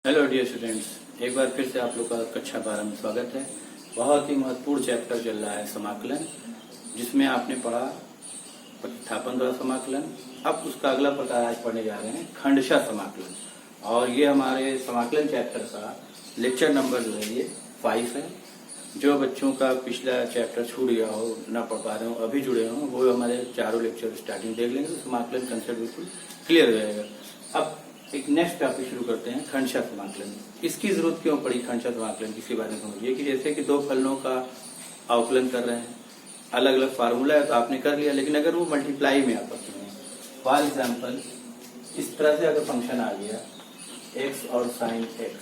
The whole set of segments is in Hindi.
हेलो डियर स्टूडेंट्स, एक बार फिर से आप लोग का कक्षा 12 में स्वागत है। बहुत ही महत्वपूर्ण चैप्टर चल रहा है समाकलन, जिसमें आपने पढ़ा प्रतिस्थापन द्वारा समाकलन। अब उसका अगला प्रकार आज पढ़ने जा रहे हैं खंडशः समाकलन, और ये हमारे समाकलन चैप्टर का लेक्चर नंबर जो है ये 5 है। जो बच्चों का पिछला चैप्टर छूट गया हो, ना पढ़ पा रहे हो, अभी जुड़े हो, वो हमारे चारों लेक्चर स्टार्टिंग देख लेंगे तो समाकलन कंसेप्ट बिल्कुल क्लियर हो जाएगा। अब एक नेक्स्ट टॉपिक शुरू करते हैं, खंडशः समाकलन। इसकी जरूरत क्यों पड़ी खंडशः समाकलन की, इसके बारे में समझिए कि जैसे कि दो फलनों का अवकलन कर रहे हैं, अलग अलग फार्मूला है तो आपने कर लिया, लेकिन अगर वो मल्टीप्लाई में आपस में, फॉर एग्जाम्पल इस तरह से अगर फंक्शन आ गया x और साइन x,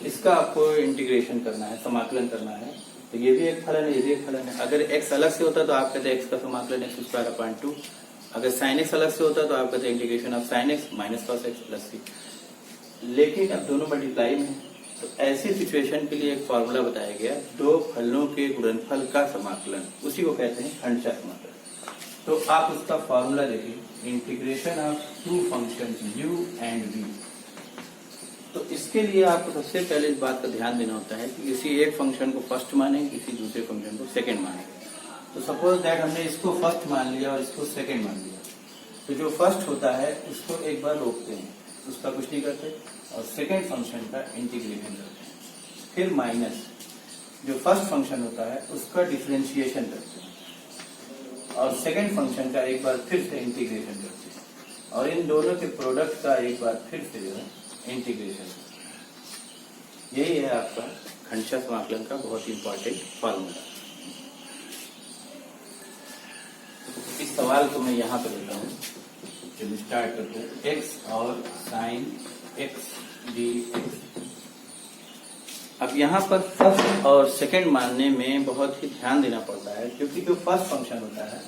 इसका आपको इंटीग्रेशन करना है, समाकलन करना है, तो ये भी एक फलन है, ये भी एक फलन है। अगर x अलग से होता तो आप कहते हैं x का समाकलन x²/2, अगर साइन x अलग से होता तो आप कहते हैं integration of sine x minus cos x plus c। लेकिन अब दोनों मल्टीप्लाई में, तो ऐसी सिचुएशन के लिए एक फॉर्मूला बताया गया, दो फलनों के गुणनफल का समाकलन, उसी को कहते हैं खंडशः समाकलन। तो आप उसका फॉर्मूला देखिए, integration of two function u and v। तो इसके लिए आपको सबसे पहले इस बात का ध्यान देना होता है कि किसी एक फंक्शन को फर्स्ट माने, किसी दूसरे फंक्शन को सेकंड माने। तो सपोज दैट हमने इसको फर्स्ट मान लिया और इसको सेकंड मान लिया, तो जो फर्स्ट होता है उसको एक बार रोकते हैं, उसका कुछ नहीं करते, और सेकंड फंक्शन का इंटीग्रेशन करते हैं। फिर माइनस जो फर्स्ट फंक्शन होता है उसका डिफरेंशिएशन करते हैं, और सेकंड फंक्शन का एक बार फिर से इंटीग्रेशन करते हैं, और इन दोनों के प्रोडक्ट का एक बार फिर से जो है इंटीग्रेशन। यही है आपका खंडशः समाकलन का बहुत इंपॉर्टेंट फॉर्मूला। इस सवाल को मैं यहाँ पे लेता हूँ, चलिए स्टार्ट करते हैं। x और साइन x dx। अब यहाँ पर फर्स्ट और सेकंड मानने में बहुत ही ध्यान देना पड़ता है, क्योंकि जो फर्स्ट फंक्शन होता है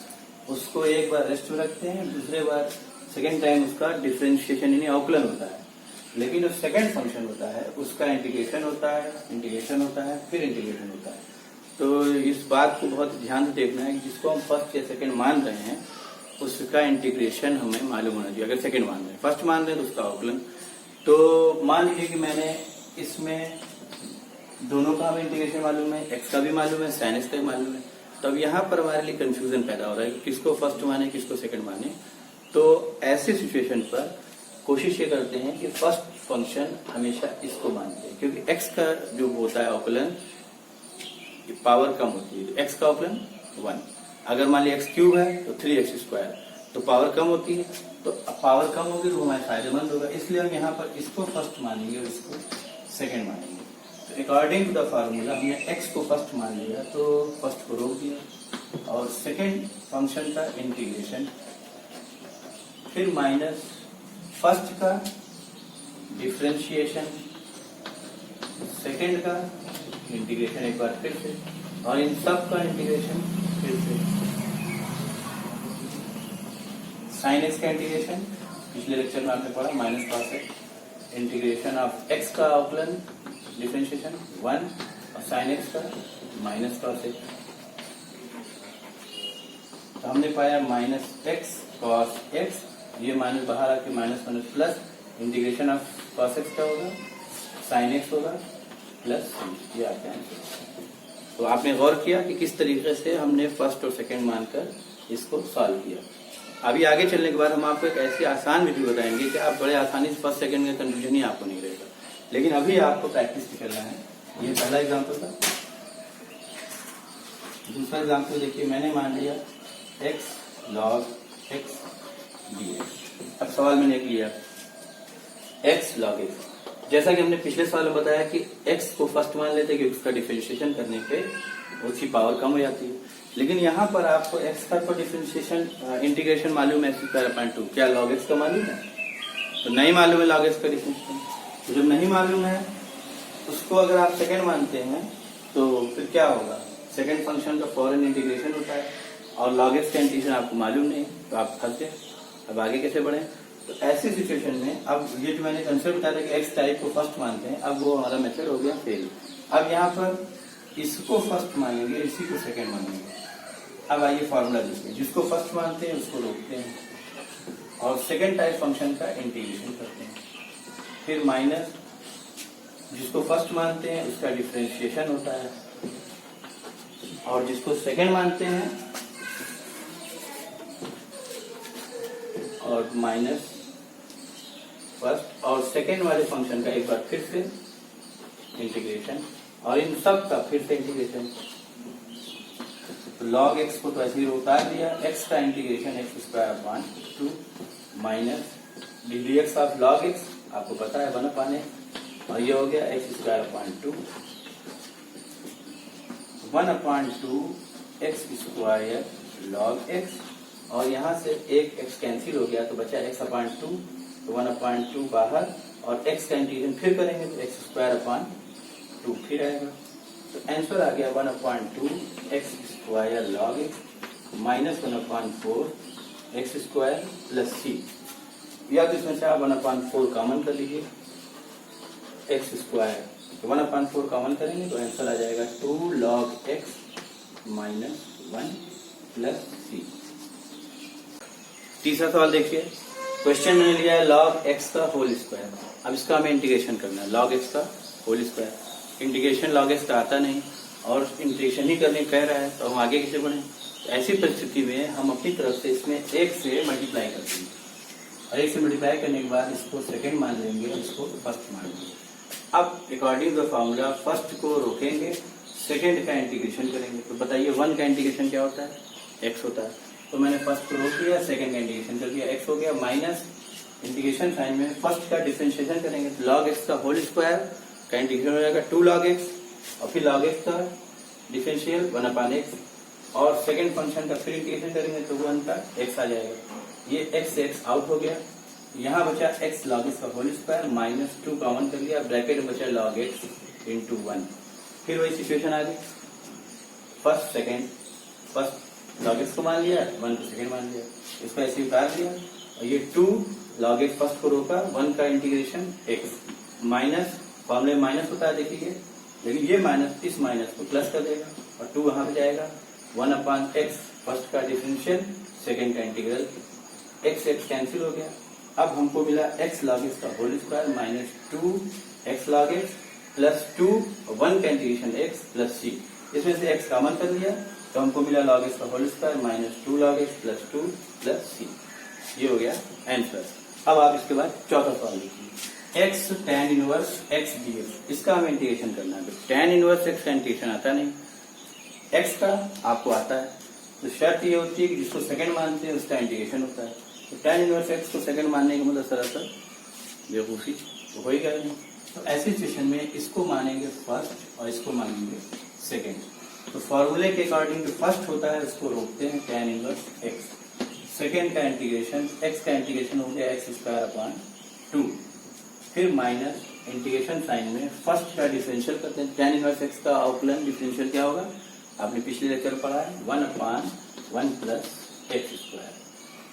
उसको एक बार रेस्ट में रखते हैं, दूसरे बार सेकंड टाइम उसका डिफरेंशिएशन यानी अवकलन होता है। लेकिन जो सेकंड फंक्शन होता है उसका इंटीग्रेशन होता है, फिर इंटीग्रेशन होता है। तो इस बात को बहुत ध्यान से देखना है कि जिसको हम फर्स्ट या सेकंड मान रहे हैं उसका इंटीग्रेशन हमें मालूम होना चाहिए। अगर सेकंड मान रहे हैं, फर्स्ट मान रहे हैं तो उसका अवकलन। तो मान लीजिए कि मैंने इसमें दोनों का हमें इंटीग्रेशन मालूम है, x का भी मालूम है, साइन x का भी मालूम है। तो अब यहाँ पर हमारे लिए कंफ्यूजन पैदा हो रहा है कि किसको फर्स्ट माने, किसको सेकंड माने। तो ऐसी सिचुएशन पर कोशिश ये करते हैं कि फर्स्ट फंक्शन हमेशा इसको मानते हैं, क्योंकि x का जो होता है अवकलन पावर कम होती है, तो x का अवकलन 1। अगर मान लिया x³ है तो 3x², तो पावर कम होती है, तो पावर कम होगी तो हमारे फायदेमंद होगा। इसलिए हम यहाँ पर इसको फर्स्ट मानेंगे और इसको सेकंड मानेंगे। तो अकॉर्डिंग टू द फार्मूला हमने x को फर्स्ट मान लिया तो फर्स्ट को रोक दिया, और सेकंड फंक्शन का इंटीग्रेशन, फिर माइनस फर्स्ट का डिफरेंशिएशन, सेकंड का इंटीग्रेशन एक बार फिर से, और इन सब का इंटीग्रेशन फिर से। साइन x का इंटीग्रेशन पिछले लेक्चर में आपने पढ़ा, minus cos x, integration of x का अवकलन डिफरेंशिएशन 1, और साइन x का माइनस कॉस x। तो हमने पाया माइनस x कॉस x, ये माइनस बाहर आके minus minus plus, integration of cos x का होगा, साइन x होगा प्लस, ये आता है। तो आपने गौर किया कि किस तरीके से हमने फर्स्ट और सेकंड मानकर इसको सॉल्व किया। अभी आगे चलने के बाद हम आपको एक ऐसी आसान विधि बताएंगे कि आप बड़े आसानी से फर्स्ट सेकंड का कंफ्यूजन ही आपको नहीं रहेगा। लेकिन अभी आपको प्रैक्टिस करना है। ये पहला एग्जाम्पल था। दूसरा एग्जाम्पल देखिए, मैंने मान लिया x log x dx। अब सवाल मैंने लिया x log x। जैसा कि हमने पिछले सवाल में बताया कि x को फर्स्ट मान लेते हैं कि उसका डिफरेंशिएशन करने पे उसकी पावर कम हो जाती है। लेकिन यहाँ पर आपको x का तो डिफरेंशिएशन इंटीग्रेशन मालूम है x²/2, क्या log x का मालूम है? तो नहीं मालूम है log x का डिफरेंशिएशन। तो जब नहीं मालूम है उसको अगर आप सेकंड मानते हैं तो फिर क्या होगा, सेकंड फंक्शन का फॉरन इंटीग्रेशन होता है, और log x का इंटीग्रेशन आपको मालूम नहीं, तो आप फंस गए। अब आगे कैसे बढ़े? तो ऐसी सिचुएशन में अब ये जो मैंने कंसेप्ट बताया था कि x टाइप को फर्स्ट मानते हैं, अब वो हमारा मेथड हो गया फेल। अब यहाँ पर इसको फर्स्ट मानेंगे, इसी को सेकंड मानेंगे। अब आइए फॉर्मूला देखिए, जिसको फर्स्ट मानते हैं उसको रोकते हैं, और सेकंड टाइप फंक्शन का इंटीग्रेशन करते हैं। फिर माइनस, जिसको फर्स्ट मानते हैं उसका डिफरेंशिएशन होता है, और जिसको सेकंड मानते हैं और माइनस फर्स्ट और सेकंड वाले फंक्शन का एक बार फिर से इंटीग्रेशन, और इन सब का फिर से इंटीग्रेशन। तो log x को तो ऐसे ही उतार दिया, x का integration x square upon 2 minus dx of log x आपको पता है 1/x, और ये हो गया x square upon 2 1/2 X square log x, और यहाँ से एक x कैंसिल हो गया तो बचा x/2, तो 1/2 बाहर, और x का इंटीग्रेशन फिर करेंगे तो एक्स स्क्वायर अपॉन 2 फिर आएगा। तो आंसर आ गया 1/2 X square log x minus 1/4 X square plus C, या तो इसमें से आप 1/4 कॉमन कर लीजिए एक्स स्क्वायर, तो 1/4 कॉमन करेंगे तो आंसर आ जाएगा 2 log x माइनस 1 प्लस सी। तीसरा सवाल देखिए, क्वेश्चन मैंने लिया है log x का होल स्क्वायर। अब इसका हमें इंटीग्रेशन करना है, log x का whole square. Integration log x का आता नहीं और इंटीग्रेशन ही करने कह रहा है, तो हम आगे कैसे बढ़ें? तो ऐसी परिस्थिति में हम अपनी तरफ से इसमें 1 से मल्टीप्लाई कर देंगे, और 1 से मल्टीप्लाई करने के बाद इसको सेकंड मान लेंगे और इसको फर्स्ट मान लेंगे। अब अकॉर्डिंग द फॉर्मूला फर्स्ट को रोकेंगे, सेकंड का इंटीग्रेशन करेंगे। तो बताइए 1 का इंटीग्रेशन क्या होता है? x होता है। तो मैंने फर्स्ट को रोक दिया, सेकंड का इंटीग्रेशन कर दिया, x हो गया माइनस इंटीग्रेशन साइन में फर्स्ट का डिफरेंशिएशन करेंगे, तो log x का होल स्क्वायर का इंटीग्रेशन हो जाएगा 2 log x, और फिर log x का डिफरेंशियल 1/x, और सेकंड फंक्शन का फिर इंटीग्रेशन करेंगे तो 1 का x आ जाएगा। ये x से x आउट हो गया, यहाँ बचा x log x का होल स्क्वायर माइनस 2 कॉमन कर लिया, ब्रैकेट में बचा log x इंटू 1। फिर वही सिचुएशन आ गई, first second, first log x को मान लिया, 1 को सेकंड मान लिया, इसको ऐसे उतार दिया, और ये 2 log x फर्स्ट को रोका, 1 का इंटीग्रेशन x माइनस, फॉर्मूले में माइनस होता है देखिए, लेकिन ये माइनस इस माइनस को प्लस कर देगा, और 2 वहां पे जाएगा, 1/x फर्स्ट का डिफरेंशियल, सेकंड का इंटीग्रल, x कैंसिल हो गया। अब हमको मिला x log x का whole square minus 2 x log x plus 2, 1 का इंटीग्रेशन x प्लस c, इसमें से x कॉमन कर लिया तो हमको मिला log x का whole square minus 2 log x plus 2 plus c। ये हो गया आंसर। अब आप इसके बाद चौथा सवाल लिखिए, x tan inverse x dx, इसका हमें इंटीग्रेशन करना है। तो tan इनवर्स x का इंटीग्रेशन आता नहीं, x का आपको आता है, तो शर्त ये होती है कि जिसको सेकंड मानते हैं उसका इंटीग्रेशन होता है। तो tan इनवर्स x को सेकंड मानने का मतलब सरासर बेवकूफी तो हो ही गया नहीं। तो ऐसी सिचुएशन में इसको मानेंगे फर्स्ट और इसको मानेंगे सेकंड। तो फॉर्मूले के अकॉर्डिंग जो फर्स्ट होता है उसको रोकते हैं tan इनवर्स x, सेकंड का इंटीग्रेशन, x का इंटीग्रेशन हो गया x स्क्वायर अपॉन 2, फिर माइनस इंटीग्रेशन साइन में फर्स्ट का डिफरेंशियल करते हैं। tan इनवर्स x का अवकलन डिफरेंशियल क्या होगा? आपने पिछले लेक्चर पढ़ा है 1/1 प्लस एक्स स्क्वायर,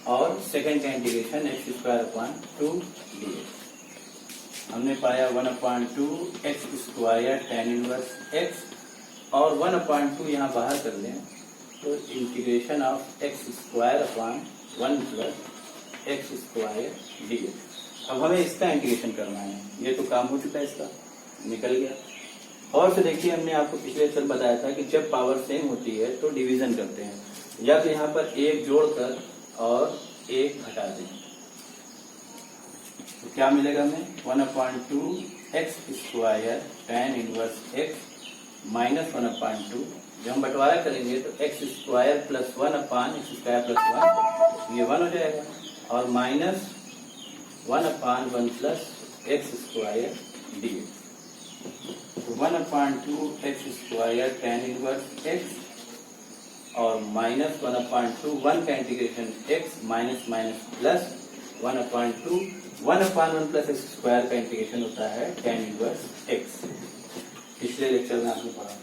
और सेकंड का integration x square upon 2 dx। हमने पाया 1/2 X square tan inverse x, और 1/2 यहाँ बाहर कर लें तो integration of x square upon 1 plus x square dx। अब हमें इसका इंटीग्रेशन करना है, ये तो काम हो चुका है, इसका निकल गया। और से देखिए, हमने आपको पिछले लेक्चर बताया था कि जब पावर सेम होती है तो डिवीजन करते हैं, या तो यहाँ पर 1 जोड़कर और 1 घटा दें, तो क्या मिलेगा हमें? 1/2 X square tan inverse x minus 1/2, जब हम बंटवारा करेंगे तो x square plus 1/x square plus 1, ये 1 हो जाएगा, और minus 1/1 plus x square dx। 1/2 X square tan inverse x, और माइनस 1/2, 1 का integration x minus minus plus 1/2, 1/1 plus x square का इंटीग्रेशन होता है tan इनवर्स x। पिछले लेक्चर में आपने पढ़ा।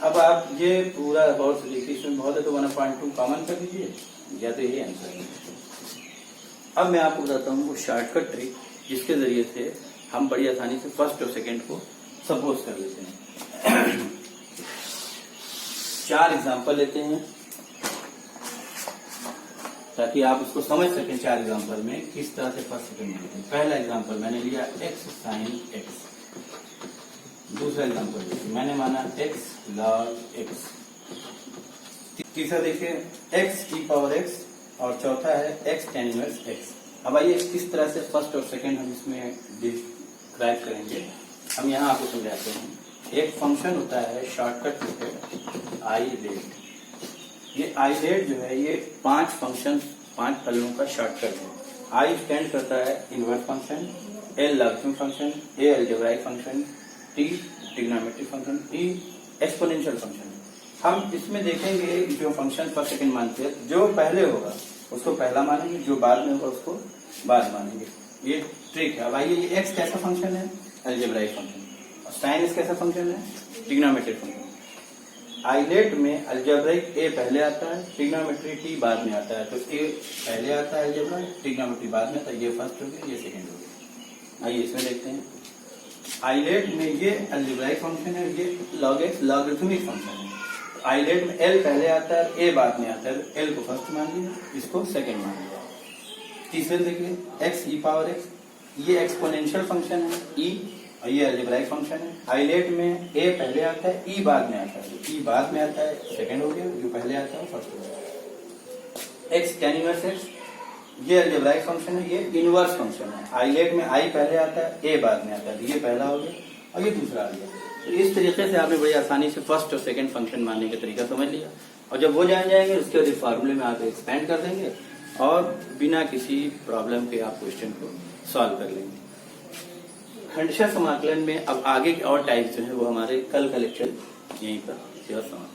अब आप ये पूरा गौर से देखिए, इसमें बहुत है तो 1/2 कॉमन कर दीजिए, या तो यही आंसर है। अब मैं आपको बताता हूँ वो शॉर्टकट ट्रिक जिसके जरिए से हम बड़ी आसानी से फर्स्ट और सेकंड को सपोज कर लेते हैं। 4 एग्जांपल लेते हैं। ताकि आप उसको समझ सकें 4 एग्जाम्पल में किस तरह से फर्स्ट सेकंड मानते हैं। पहला एग्जाम्पल मैंने लिया x sin x, दूसरा एग्जाम्पल मैंने माना x log x, तीसरा देखिए x की पावर x, और चौथा है x tan इनवर्स x। अब आइए किस तरह से फर्स्ट और सेकंड हम इसमें डिस्क्राइब करेंगे, हम यहाँ आपको समझाते हैं। एक फंक्शन होता है शॉर्टकट मेथड आई लेट। ये आई लेट जो है ये 5 फलनों का शॉर्टकट है। आई स्टैंड करता है inverse function, L logarithmic function, A algebraic function, T trigonometric function, E exponential function. हम इसमें देखेंगे जो फंक्शन पर सेकंड मानते हैं, जो पहले होगा उसको पहला मानेंगे, जो बाद में होगा उसको बाद मानेंगे। ये ट्रिक है। अब आइए ये एक्स कैसा फंक्शन है, अलजेब्राइक फंक्शन, और साइन एक्स कैसा फंक्शन है, ट्रिग्नोमेट्रिक फंक्शन। आइलेट में अलजेब्राइक ए पहले आता है, ट्रिग्नोमेट्री टी बाद में आता है। तो ए पहले आता है अलजेब्राइक, ट्रिग्नोमेट्री बाद में आता है। ये फर्स्ट हो गया, ये सेकंड हो गया। आइए इसमें देखते हैं। आइलेट में ये अलजेब्राइक फंक्शन है, ये लॉग एक्स लॉगरिथमिक फंक्शन है। आइलेट में एल पहले आता है, ए बाद में आता है। एल को फर्स्ट मान लिया, इसको सेकंड मान लिया। तीसरे देखिए एक्स ई पावर एक्स, ये एक्सपोनेंशियल फंक्शन है ई, और ये अलजेब्राइक फंक्शन है। आइलेट में ए पहले आता है, ई बाद में आता है। ई बाद में आता है, सेकंड हो गया, जो पहले आता है फर्स्ट हो गया। एक्स tan इनवर्स एक्स, ये अलजेब्राइक फंक्शन है, ये इनवर्स फंक्शन है। आइलेट में आई पहले आता है, ए बाद में आता है। ये पहला हो गया और ये दूसरा आ गया। तो इस तरीके से आपने बड़ी आसानी से फर्स्ट और सेकंड फंक्शन मानने का तरीका समझ लिया। और जब वो जान जाएंगे उसके बाद फार्मूले में आप एक्सपेंड कर देंगे और बिना किसी प्रॉब्लम के आप क्वेश्चन को सॉल्व कर लेंगे। खंडशः समाकलन में अब आगे के और टाइप जो है वो हमारे कल का लेक्चर यहीं पर समाप्त।